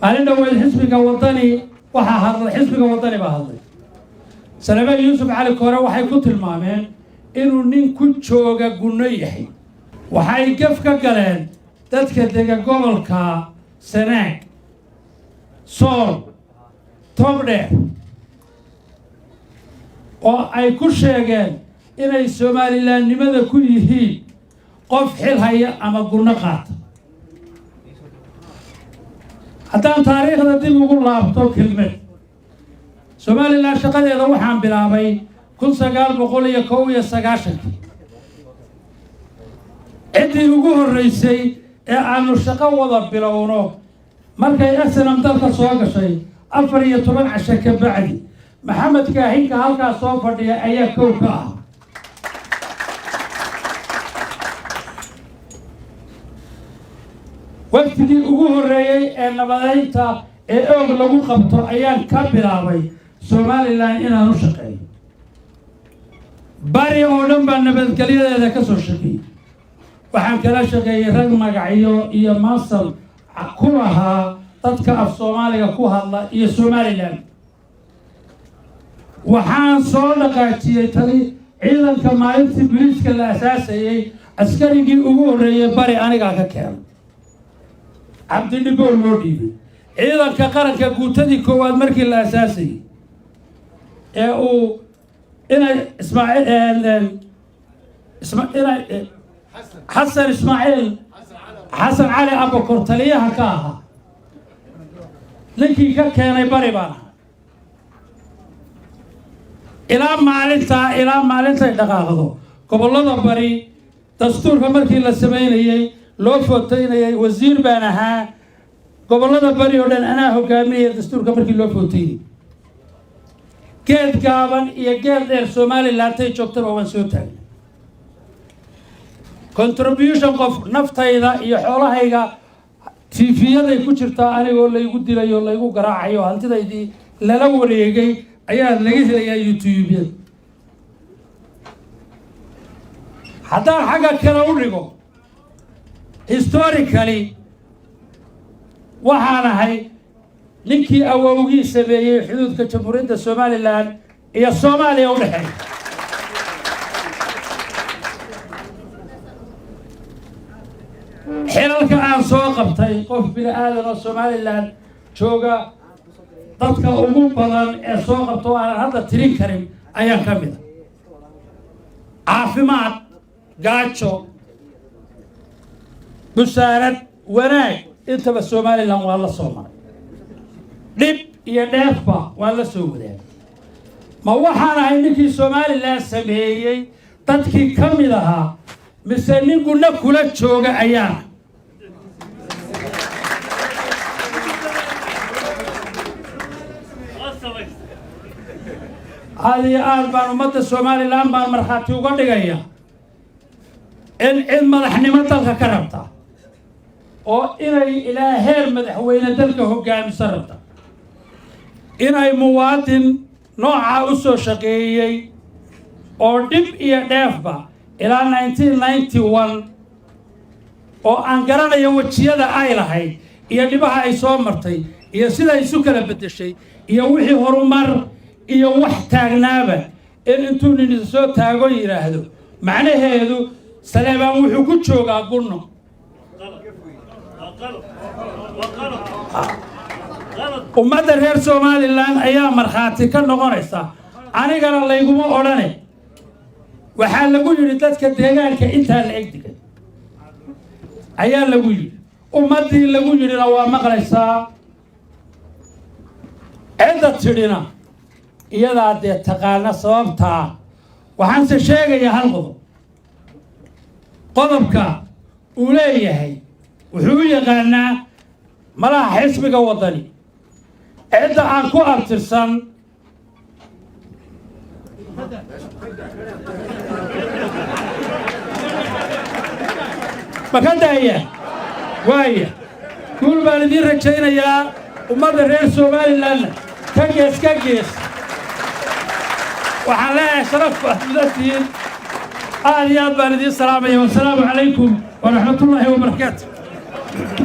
أنا أول حزبك وطني وحهض حزبك وطني بهضي سلمان يوسف على كورة وحي كنت المامين إنه نين كنت شوقة قنيحي وحي كيف كقلين تذكر قبل كا سناك صور توبرة وأي كل شيء إن السومالي لأن لماذا كله قف حل هيا أما قلنا قات حتى تاريخ ذاتي بقول الله بطول كلمة سومالي لأن شقد يضوح عن بلابي كل سقال بقول يكوي السقاشك عندي بقول الرئيسي أنه الشقا وضب بلونه مركي أسنا مدرك سواق شيء أفري طبعا عشان بعدي محمد كاهين كهالكا صوفر دي أيا كوكا وقتي ugu horeeyay ee nabadeynta ee og lagu qabto ayaan ka bilaabay Soomaaliland inaan u shaqeeyo bari oo dhan baan nabadgelyadeeda ka soo shaqeeyay waxaan kala shaqeeyay rag magacyo iyo maasal ku lahaa dadka af Soomaaliga ku hadla iyo Somaliland waxaan soo dhaqaajiyay tani ciidanka maalintii booliiska la asaasayay askarigii ugu horeeyay bari aniga ka keenay عبد النبي المودي إذا كقرن كقوتدي كواد مركي الأساسي أو إنا إسماعيل حسن إسماعيل حسن علي أبو كرتلية هكاها لكن كان يبري بنا إلى معلنتا دقاقه قبل الله بري دستور كمركي للسمين هي لو فوتين وزير بانها قبل هذا بريود أنا حكامي دستور كمركي لو فوتين كيد كابن يجيل إير سومالي لاتي شكتر وان سوتين contribution قف نفط هيدا يحولها هيدا في هذا يكشرتا أنا ولا يقول لي ولا يقول قراعي وهل تدا يدي لا لا ولا يجي أيها لقيت لي يوتيوب حتى حاجة كلا وريكو historically waxaan ahay ninkii awowgii sameeyay xuduudka jamhuuriyadda Somaliland iyo Soomaaliya u dhaxay xilalka aan soo qabtay qof bil aadan oo Somaliland jooga dadka ugu badan ee soo qabto aan hadda tirin karin ayaan ka mid caafimaad gaajo بسارة وناك أنت بالسومالي لهم والله صومال دب يدافع والله سومالي ما وحنا عندك السومالي لا سمية تدكي كم لها مستنين قلنا كل شوقة أيام هذه أربعة مدة السومالي لهم بان مرحاتي وقد جاية إن مدحني مدة كرمتها oo inay ilaa heer madaxweyne dalka hogaamisarta inay muwaadin nooca u soo shaqeeyay oo dib iyo dheefba ilaa 1991 oo aan garanayo wajiyada ay lahayd iyo dhibaha ay soo martay iyo sida ay isu kala bedeshay iyo wixii horumar iyo wax taagnaaba intuu nin soo taago yiraahdo macnaheedu Saleebaan wuxuu ku joogaa gunno ummadda reer Somaliland ayaa marxaati ka noqonaysa anigana layguma odhanay waxaa lagu yiri dadka deegaanka inta la egdigay ayaa lagu yiri ummadii lagu yirina waa maqlaysaa cida tirina iyada de taqaana sababta waxaan se sheegaya hal qodobka uu leeyahay wuxuu yaqaanaa malaha xisbiga wadani cida aan ku artirsan makandaya waaya كل بالدين رجعنا يا وماذا غير سومالي لنا كجيس وحلا شرف أهلتين آل يا بالدين السلام عليكم ورحمة الله وبركاته.